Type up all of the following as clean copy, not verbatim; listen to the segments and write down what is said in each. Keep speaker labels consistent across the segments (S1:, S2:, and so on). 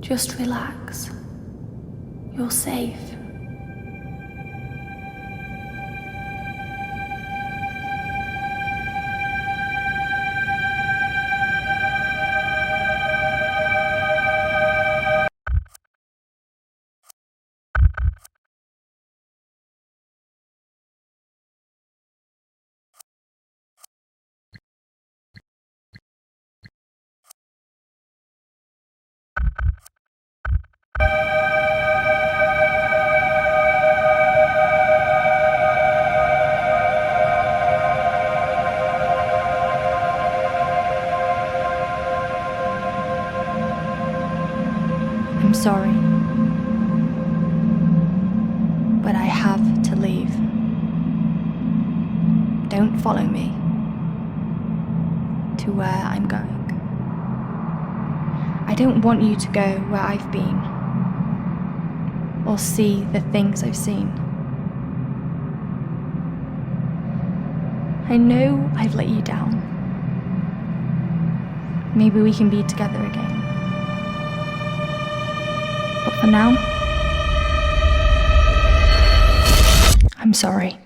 S1: Just relax. You're safe. I'm sorry, but I have to leave. Don't follow me to where I'm going. I don't want you to go where I've been or see the things I've seen. I know I've let you down. Maybe we can be together again. But for now, I'm sorry.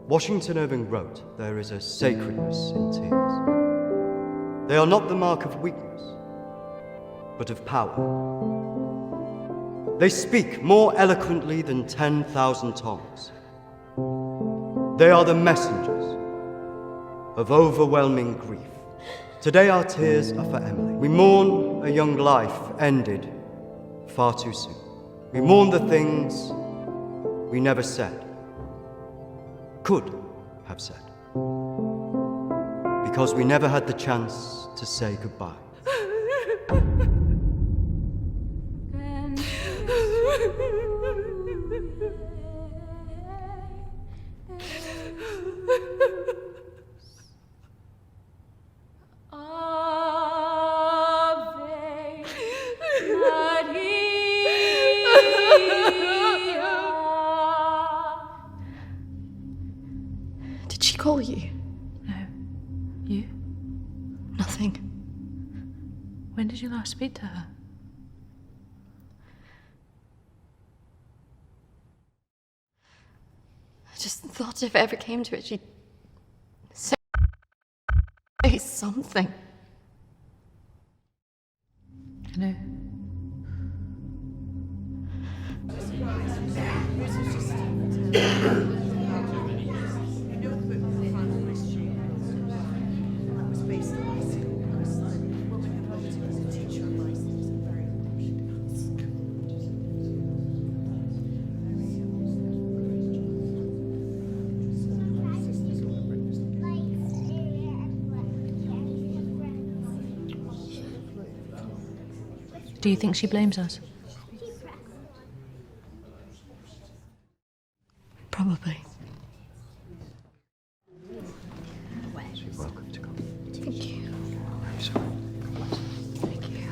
S2: Washington Irving wrote, "There is a sacredness in tears. They are not the mark of weakness, but of power. They speak more eloquently than 10,000 tongues. They are the messengers of overwhelming grief. Today our tears are for Emily. We mourn a young life ended far too soon. We mourn the things we never said, could have said, because we never had the chance to say goodbye."
S3: Did she call you?
S4: No. You?
S3: Nothing.
S4: When did you last speak to her?
S3: I just thought if it ever came to it, she'd say something.
S4: No. Do you think she blames us?
S3: Probably.
S2: You're welcome to come.
S3: Thank you.
S2: I'm sorry.
S3: Thank you.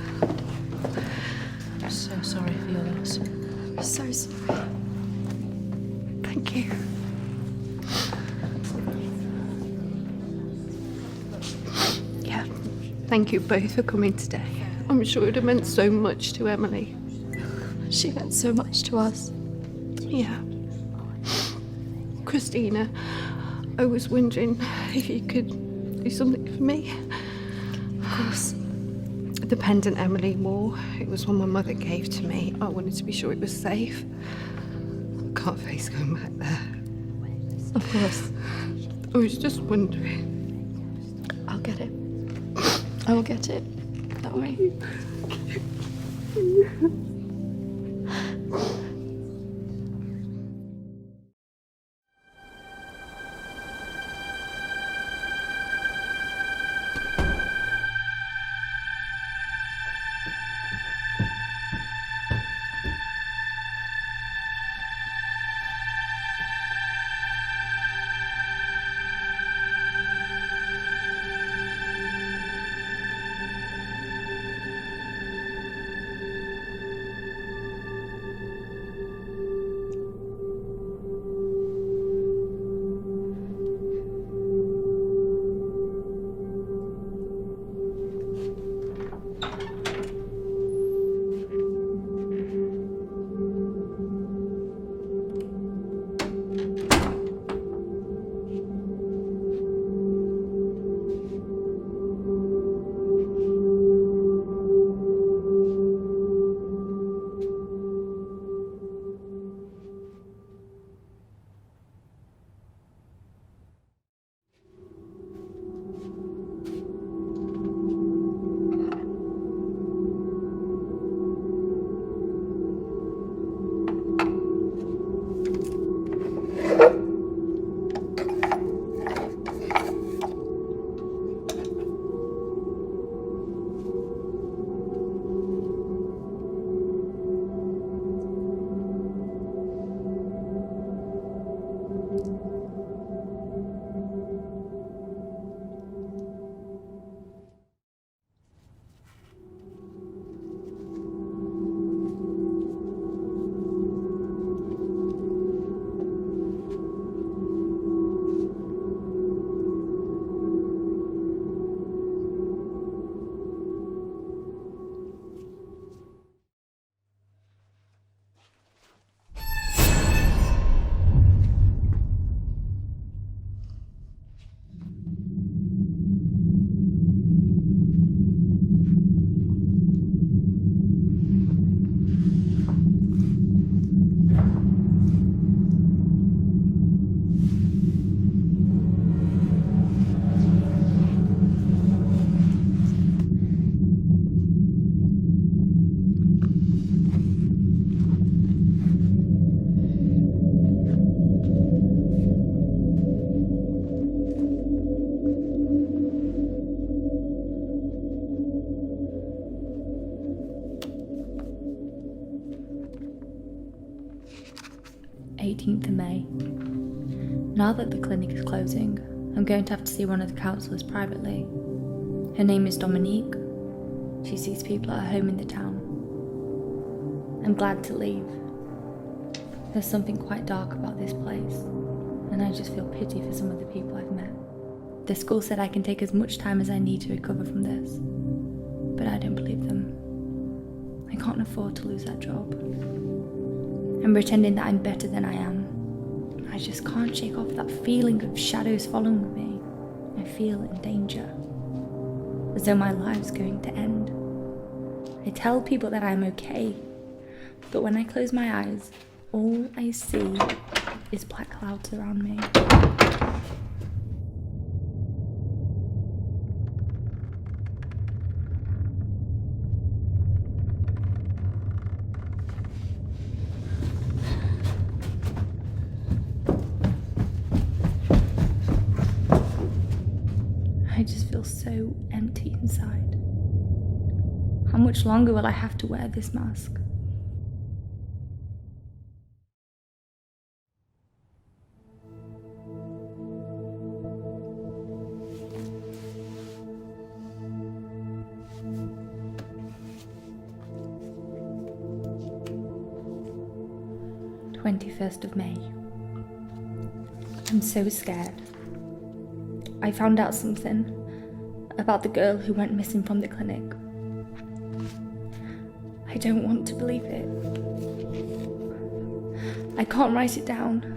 S4: I'm so sorry for your loss.
S3: I'm so sorry. Thank you. Yeah. Thank you both for coming today. I'm sure it would have meant so much to Emily. She meant so much to us. Yeah. Christina, I was wondering if you could do something for me. Of course. The pendant Emily wore, it was one my mother gave to me. I wanted to be sure it was safe. I can't face going back there. Of course. I was just wondering. I'll get it. I will get it. Don't worry.
S1: 18th of May. Now that the clinic is closing, I'm going to have to see one of the counsellors privately. Her name is Dominique. She sees people at her home in the town. I'm glad to leave. There's something quite dark about this place, and I just feel pity for some of the people I've met. The school said I can take as much time as I need to recover from this, but I don't believe them. I can't afford to lose that job. I'm pretending that I'm better than I am. I just can't shake off that feeling of shadows following me. I feel in danger, as though my life's going to end. I tell people that I'm okay, but when I close my eyes, all I see is black clouds around me. I just feel so empty inside. How much longer will I have to wear this mask? of May. I'm so scared. I found out something about the girl who went missing from the clinic. I don't want to believe it. I can't write it down.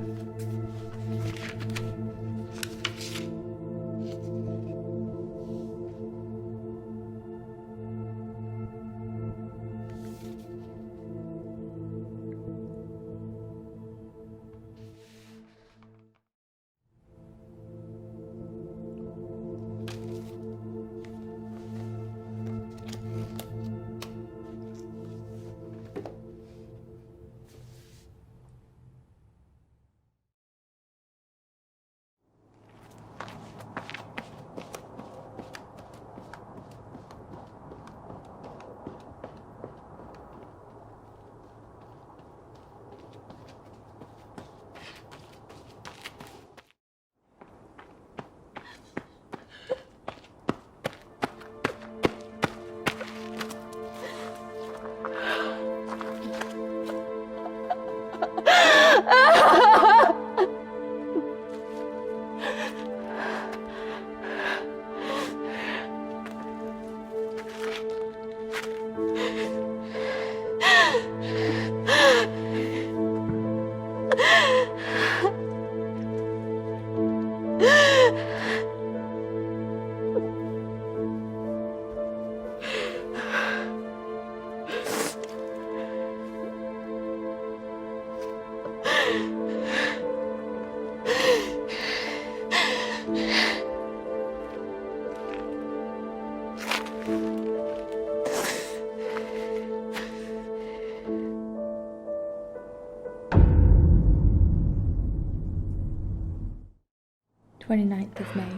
S1: of May.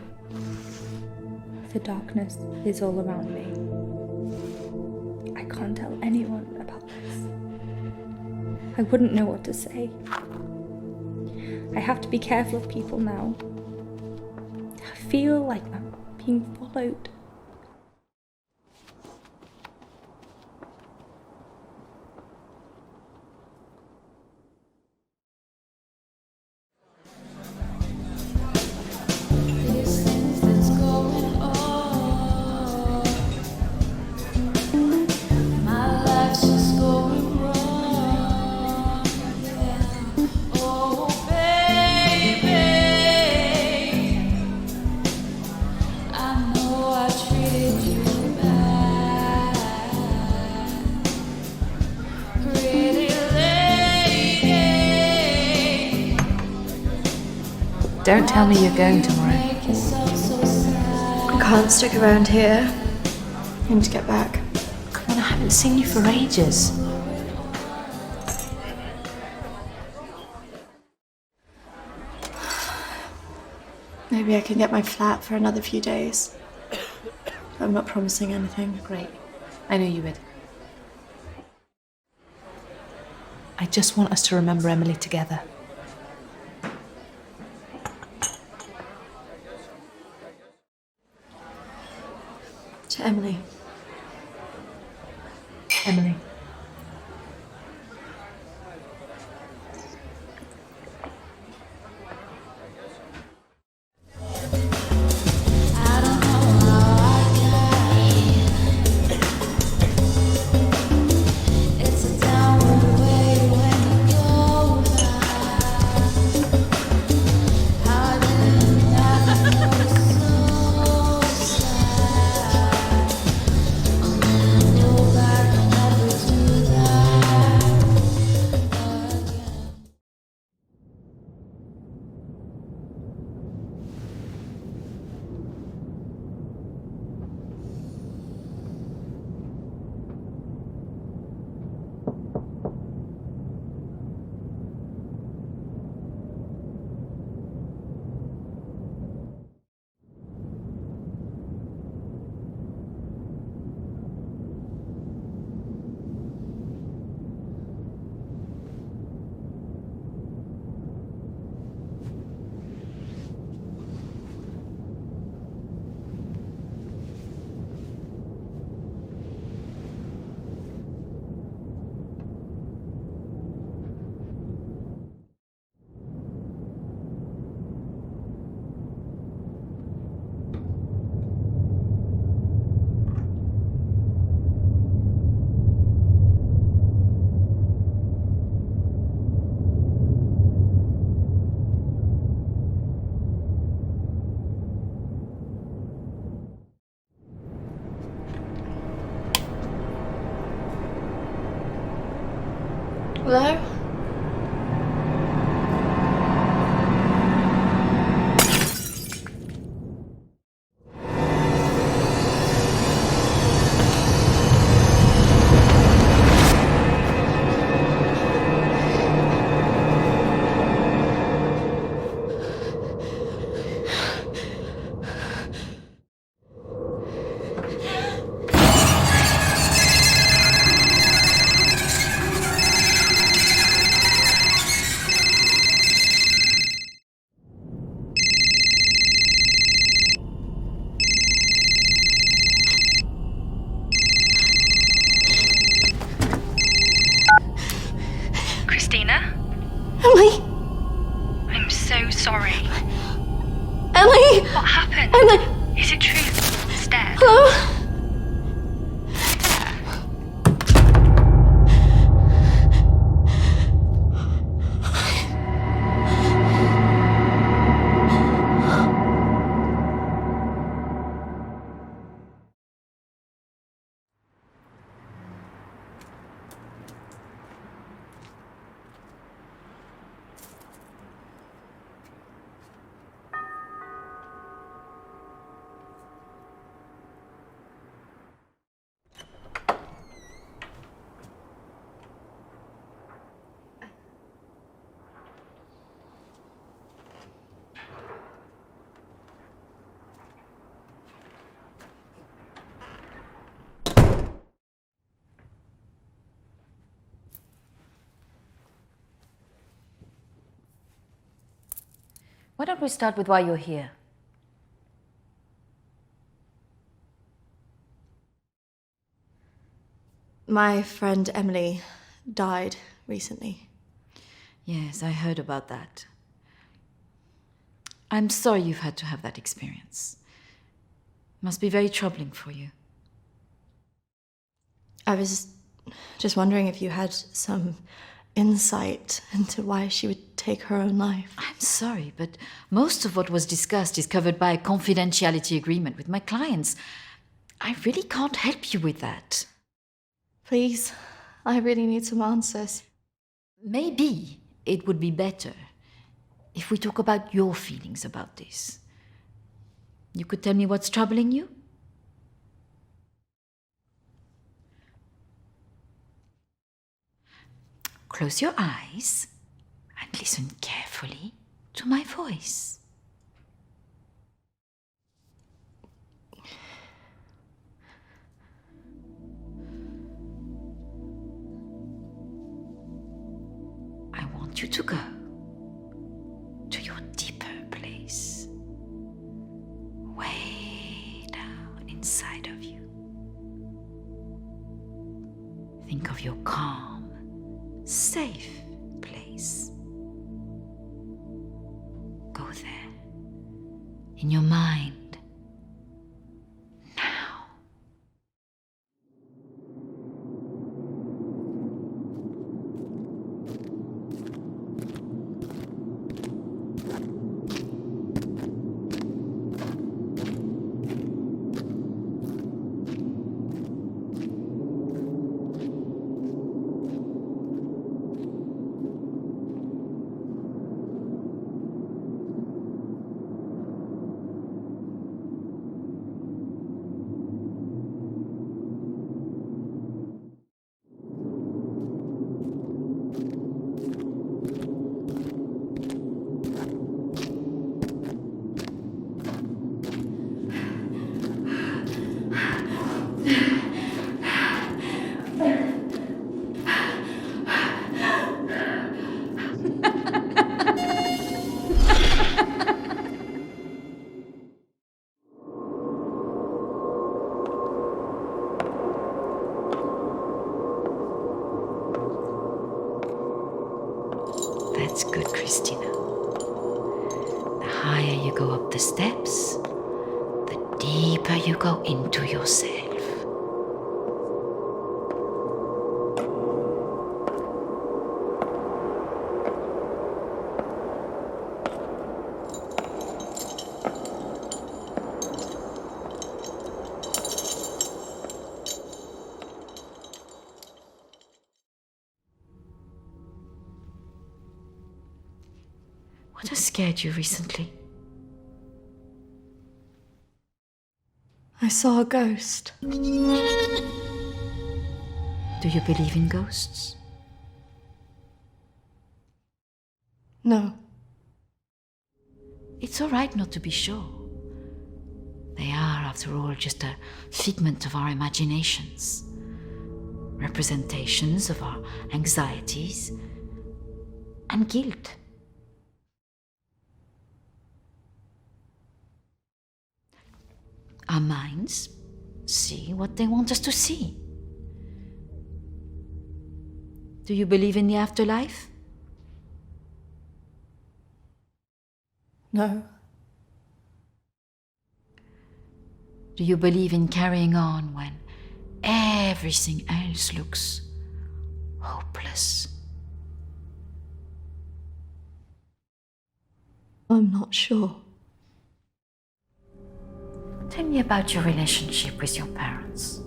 S1: The darkness is all around me. I can't tell anyone about this. I wouldn't know what to say. I have to be careful of people now. I feel like I'm being followed.
S4: Don't tell me you're going tomorrow.
S5: I can't stick around here. I need to get back.
S4: Come on, I haven't seen you for ages.
S5: Maybe I can get my flat for another few days. I'm not promising anything.
S4: Great. I knew you would. I just want us to remember Emily together.
S5: To Emily.
S4: Emily.
S5: Hello?
S1: Christina?
S5: Emily!
S1: I'm so sorry.
S5: Emily!
S1: What happened?
S5: Emily!
S1: Is it true that you were dead?
S5: Hello?
S4: Why don't we start with why you're here?
S5: My friend Emily died recently.
S4: Yes, I heard about that. I'm sorry you've had to have that experience. Must be very troubling for you.
S5: I was just wondering if you had some insight into why she would take her own life.
S4: I'm sorry, but most of what was discussed is covered by a confidentiality agreement with my clients. I really can't help you with that.
S5: Please, I really need some answers.
S4: Maybe it would be better if we talk about your feelings about this. You could tell me what's troubling you? Close your eyes and listen carefully to my voice. I want you to go to your deeper place, way down inside of you. there. In your mind. Now. That's good, Christina. The higher you go up the steps, the deeper you go into yourself. What has scared you recently?
S5: I saw a ghost.
S4: Do you believe in ghosts?
S5: No.
S4: It's all right not to be sure. They are, after all, just a figment of our imaginations. Representations of our anxieties and guilt. Our minds see what they want us to see. Do you believe in the afterlife?
S5: No.
S4: Do you believe in carrying on when everything else looks hopeless?
S5: I'm not sure.
S4: Tell me about your relationship with your parents.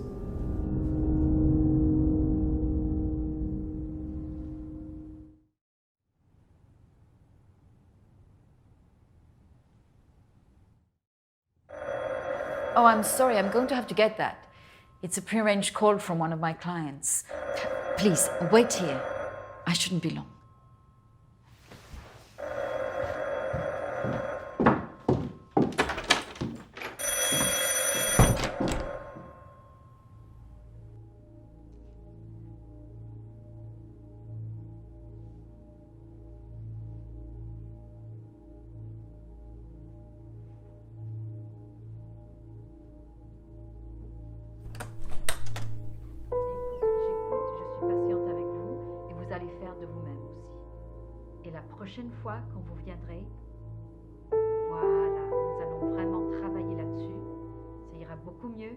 S4: Oh, I'm sorry, I'm going to have to get that. It's a prearranged call from one of my clients. Please, wait here. I shouldn't be long. La prochaine fois quand vous viendrez, voilà, nous allons vraiment travailler là-dessus. Ça ira beaucoup mieux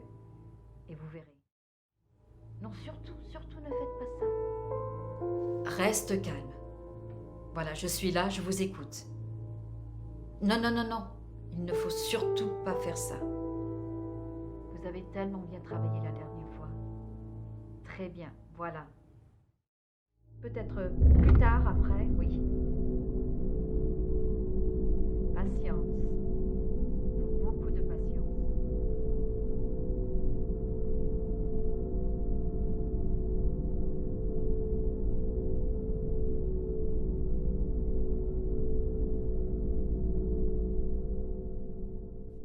S4: et vous verrez. Non, surtout ne faites pas ça. Reste calme. Voilà, je suis là, je vous écoute. Non. Il ne faut surtout pas faire ça. Vous avez tellement bien travaillé la dernière fois. Très bien, voilà. Peut-être plus tard, après, oui. Patience. Beaucoup de patience.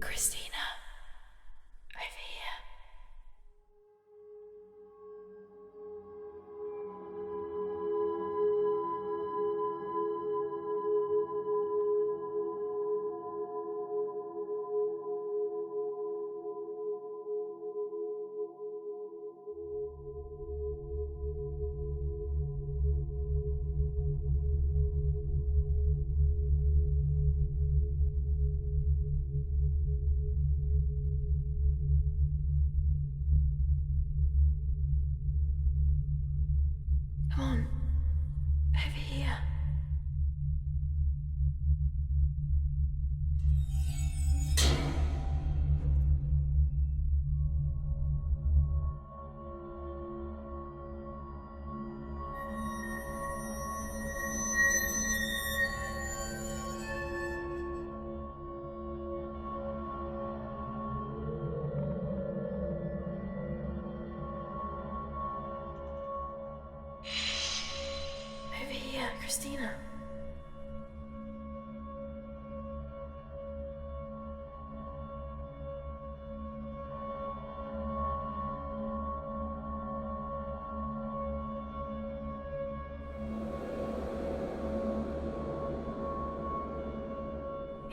S5: Christina, over here.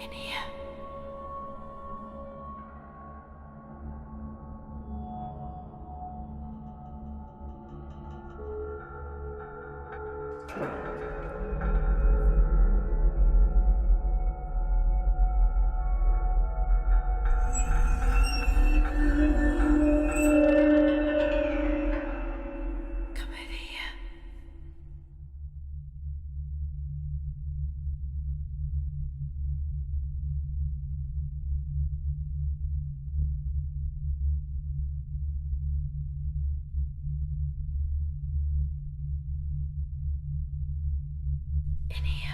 S5: In here. Come over here. In here.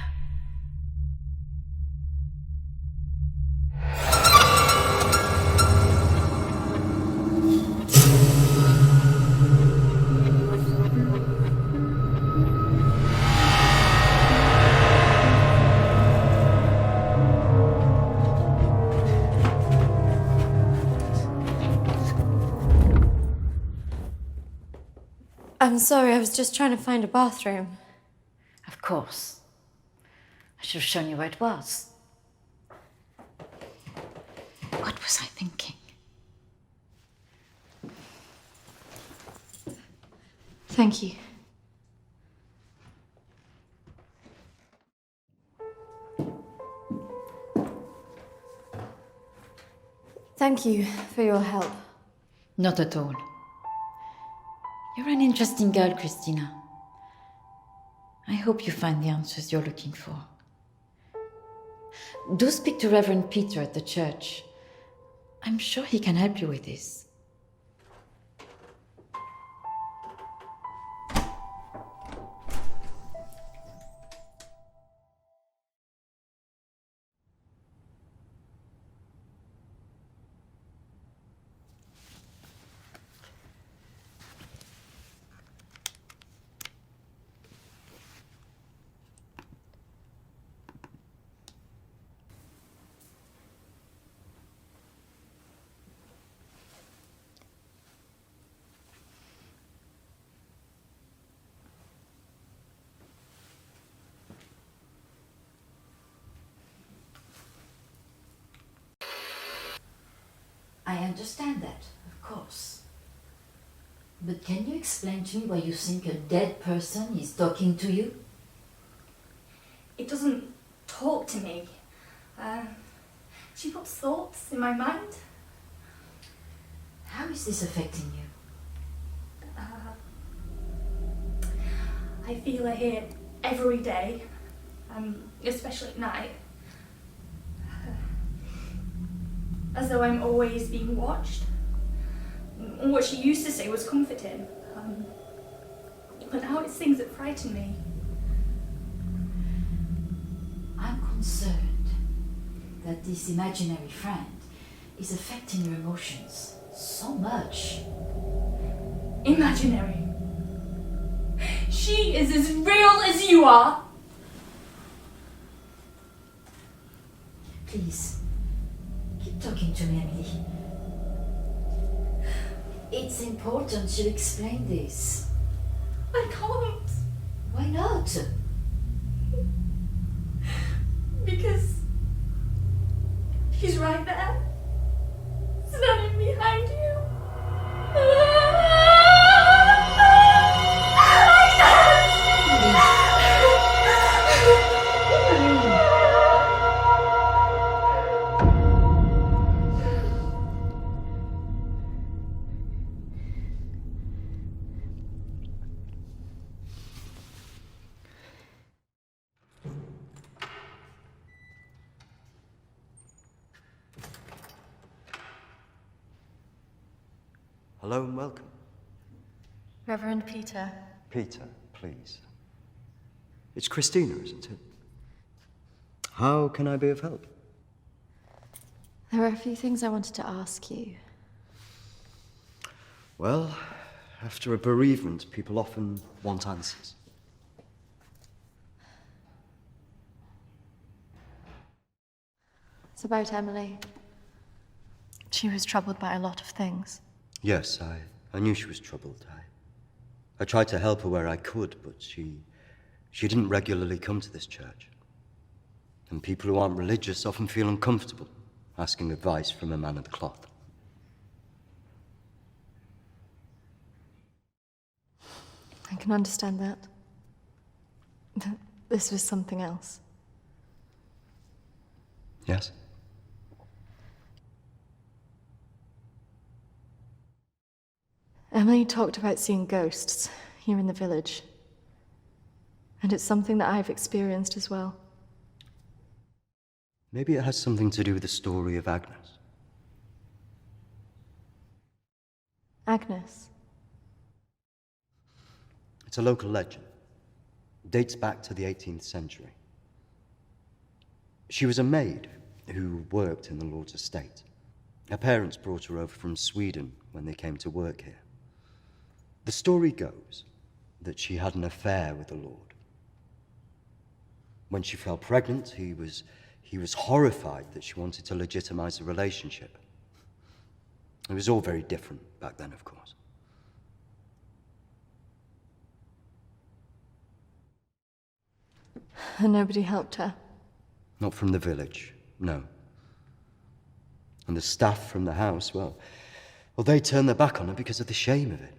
S5: I'm sorry, I was just trying to find a bathroom.
S4: Of course. I should have shown you where it was. What was I thinking?
S5: Thank you. Thank you for your help.
S4: Not at all. You're an interesting girl, Christina. I hope you find the answers you're looking for. Do speak to Reverend Peter at the church. I'm sure he can help you with this. I understand that, of course. But can you explain to me why you think a dead person is talking to you?
S1: It doesn't talk to me. She puts thoughts in my mind.
S4: How is this affecting you?
S1: I feel her here every day, especially at night. As though I'm always being watched. What she used to say was comforting. But now it's things that frighten me.
S4: I'm concerned that this imaginary friend is affecting your emotions so much.
S1: Imaginary. She is as real as you are.
S4: Please, keep talking to me, Emily. It's important you explain this.
S1: I can't.
S4: Why not?
S1: Because she's right there, standing behind you.
S2: Hello and welcome.
S5: Reverend Peter.
S2: Peter, please. It's Christina, isn't it? How can I be of help?
S5: There are a few things I wanted to ask you.
S2: Well, after a bereavement, people often want answers.
S5: It's about Emily. She was troubled by a lot of things.
S2: Yes, I knew she was troubled. I tried to help her where I could, but she didn't regularly come to this church. And people who aren't religious often feel uncomfortable asking advice from a man of the cloth.
S5: I can understand that. This was something else.
S2: Yes?
S5: Emily talked about seeing ghosts here in the village. And it's something that I've experienced as well.
S2: Maybe it has something to do with the story of Agnes.
S5: Agnes.
S2: It's a local legend. It dates back to the 18th century. She was a maid who worked in the Lord's estate. Her parents brought her over from Sweden when they came to work here. The story goes that she had an affair with the Lord. When she fell pregnant, he was horrified that she wanted to legitimize the relationship. It was all very different back then, of course.
S5: And nobody helped her.
S2: Not from the village, no. And the staff from the house, well, they turned their back on her because of the shame of it.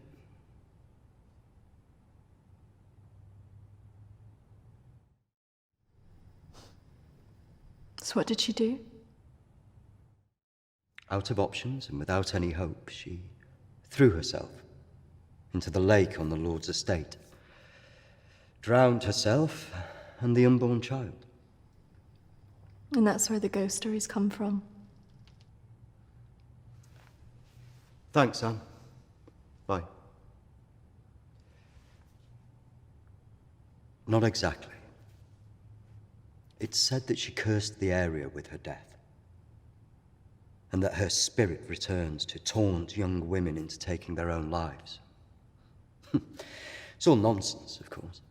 S5: So what did she do?
S2: Out of options and without any hope, she threw herself into the lake on the Lord's estate, drowned herself and the unborn child.
S5: And that's where the ghost stories come from.
S2: Thanks, Anne. Bye. Not exactly. It's said that she cursed the area with her death, and that her spirit returns to taunt young women into taking their own lives. It's all nonsense, of course.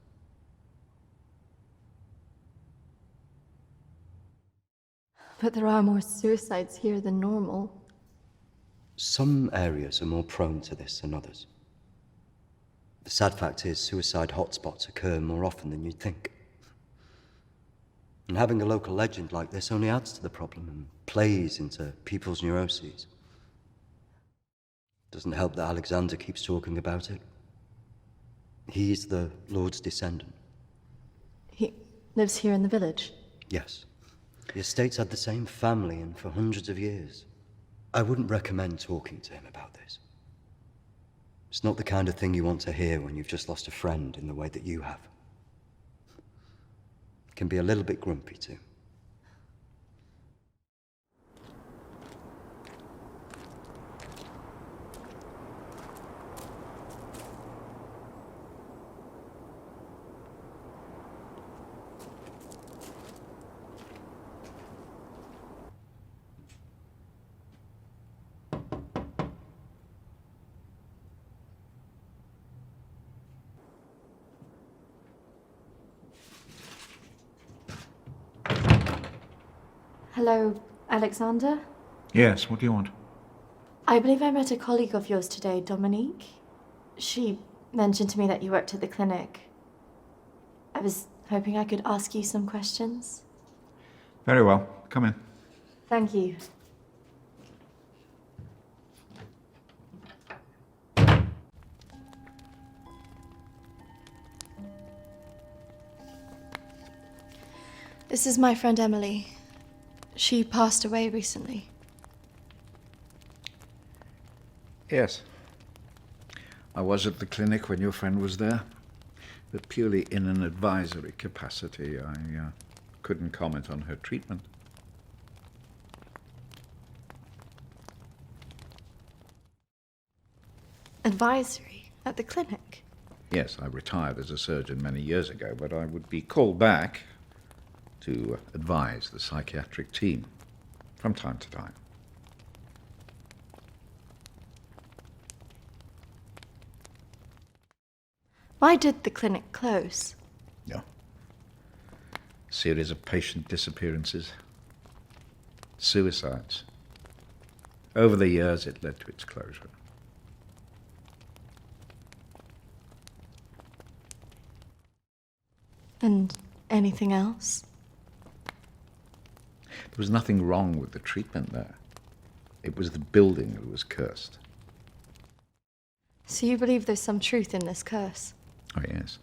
S5: But there are more suicides here than normal.
S2: Some areas are more prone to this than others. The sad fact is, suicide hotspots occur more often than you'd think. And having a local legend like this only adds to the problem and plays into people's neuroses. Doesn't help that Alexander keeps talking about it. He's the Lord's descendant.
S5: He lives here in the village?
S2: Yes. The estate's had the same family and for hundreds of years. I wouldn't recommend talking to him about this. It's not the kind of thing you want to hear when you've just lost a friend in the way that you have. Can be a little bit grumpy too.
S5: Hello, Alexander?
S6: Yes, what do you want?
S5: I believe I met a colleague of yours today, Dominique. She mentioned to me that you worked at the clinic. I was hoping I could ask you some questions.
S6: Very well. Come in.
S5: Thank you. This is my friend Emily. She passed away recently.
S6: Yes. I was at the clinic when your friend was there, but purely in an advisory capacity. I couldn't comment on her treatment.
S5: Advisory? At the clinic?
S6: Yes, I retired as a surgeon many years ago, but I would be called back to advise the psychiatric team from time to time.
S5: Why did the clinic close?
S6: Yeah. Series of patient disappearances. Suicides. Over the years, it led to its closure.
S5: And anything else?
S6: There was nothing wrong with the treatment there. It was the building that was cursed.
S5: So you believe there's some truth in this curse?
S6: Oh, yes.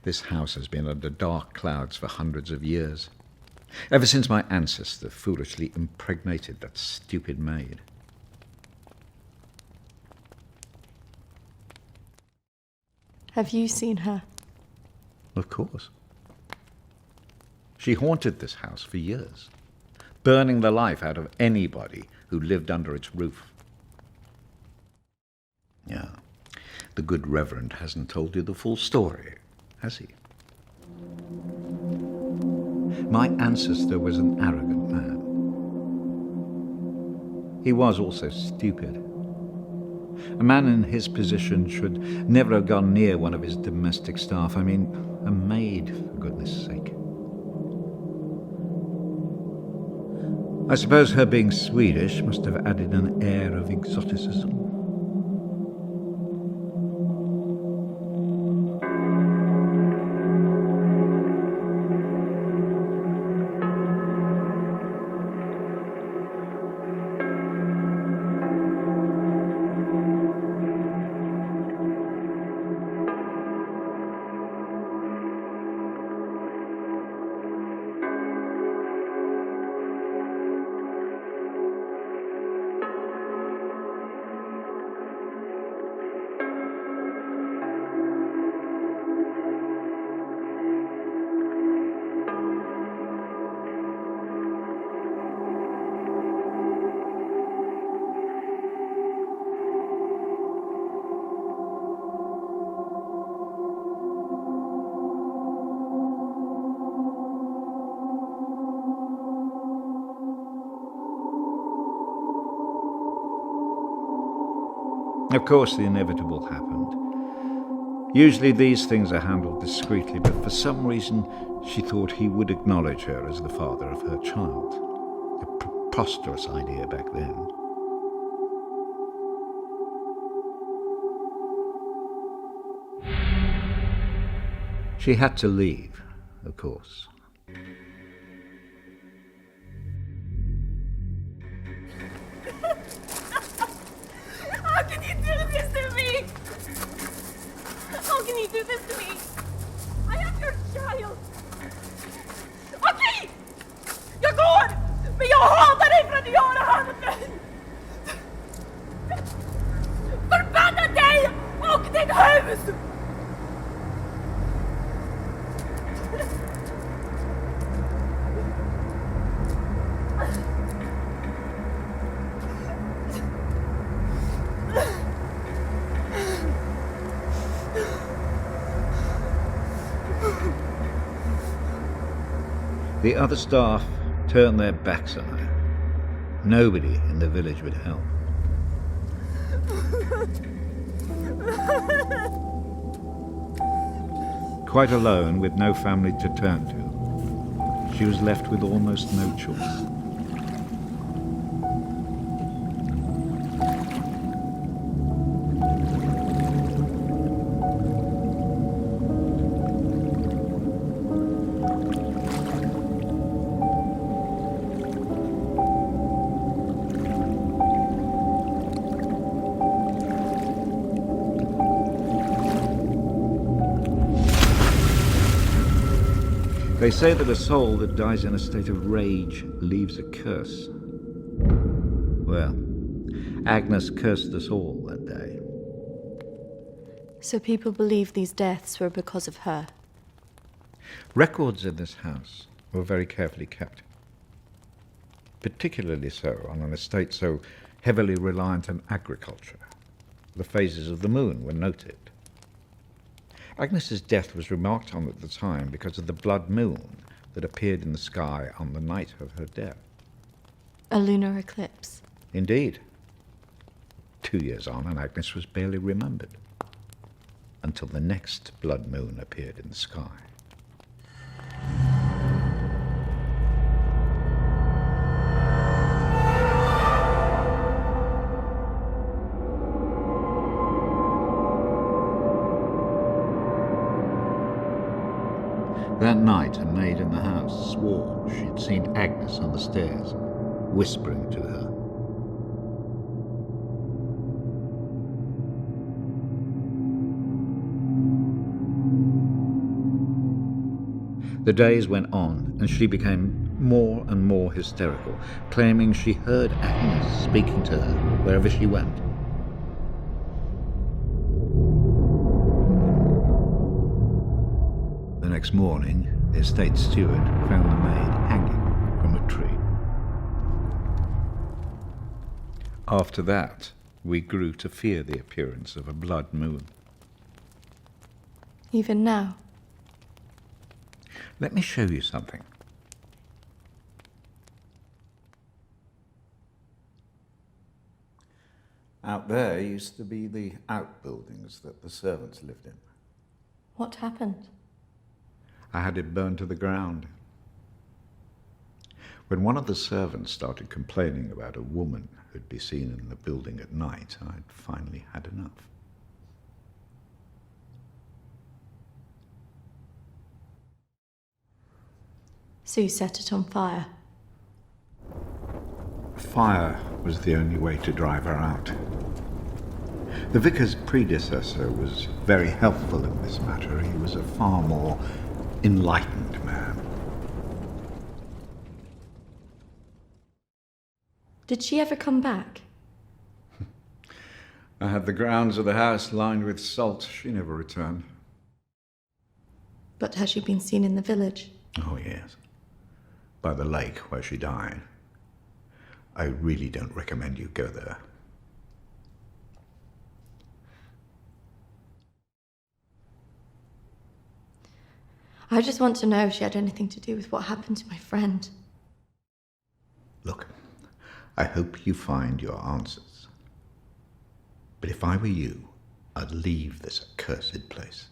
S6: This house has been under dark clouds for hundreds of years. Ever since my ancestor foolishly impregnated that stupid maid.
S5: Have you seen her?
S6: Of course. She haunted this house for years, burning the life out of anybody who lived under its roof. Yeah, the good Reverend hasn't told you the full story, has he? My ancestor was an arrogant man. He was also stupid. A man in his position should never have gone near one of his domestic staff. I mean, a maid, for goodness sake. I suppose her being Swedish must have added an air of exoticism. Of course, the inevitable happened. Usually these things are handled discreetly, but for some reason she thought he would acknowledge her as the father of her child. A preposterous idea back then. She had to leave, of course.
S7: How can you do this to me? How can you do this to me? I am your child. Okej! Jag går! Men jag hatar dig för att du gör det här mot mig! Förbanna dig och ditt hus!
S6: The other staff turned their backs on her. Nobody in the village would help. Quite alone, with no family to turn to, she was left with almost no choice. They say that a soul that dies in a state of rage leaves a curse. Well, Agnes cursed us all that day.
S5: So people believe these deaths were because of her.
S6: Records in this house were very carefully kept. Particularly so on an estate so heavily reliant on agriculture. The phases of the moon were noted. Agnes's death was remarked on at the time because of the blood moon that appeared in the sky on the night of her death.
S5: A lunar eclipse.
S6: Indeed. 2 years on, and Agnes was barely remembered, until the next blood moon appeared in the sky. That night, a maid in the house swore she'd seen Agnes on the stairs, whispering to her. The days went on, and she became more and more hysterical, claiming she heard Agnes speaking to her wherever she went. The next morning, the estate steward found the maid hanging from a tree. After that, we grew to fear the appearance of a blood moon.
S5: Even now?
S6: Let me show you something. Out there used to be the outbuildings that the servants lived in.
S5: What happened?
S6: I had it burned to the ground. When one of the servants started complaining about a woman who'd be seen in the building at night, I'd finally had enough.
S5: So you set it on fire?
S6: Fire was the only way to drive her out. The vicar's predecessor was very helpful in this matter. He was a far more enlightened man.
S5: Did she ever come back?
S6: I had the grounds of the house lined with salt. She never returned.
S5: But has she been seen in the village?
S6: Oh, yes. By the lake where she died. I really don't recommend you go there.
S5: I just want to know if she had anything to do with what happened to my friend.
S6: Look, I hope you find your answers. But if I were you, I'd leave this accursed place.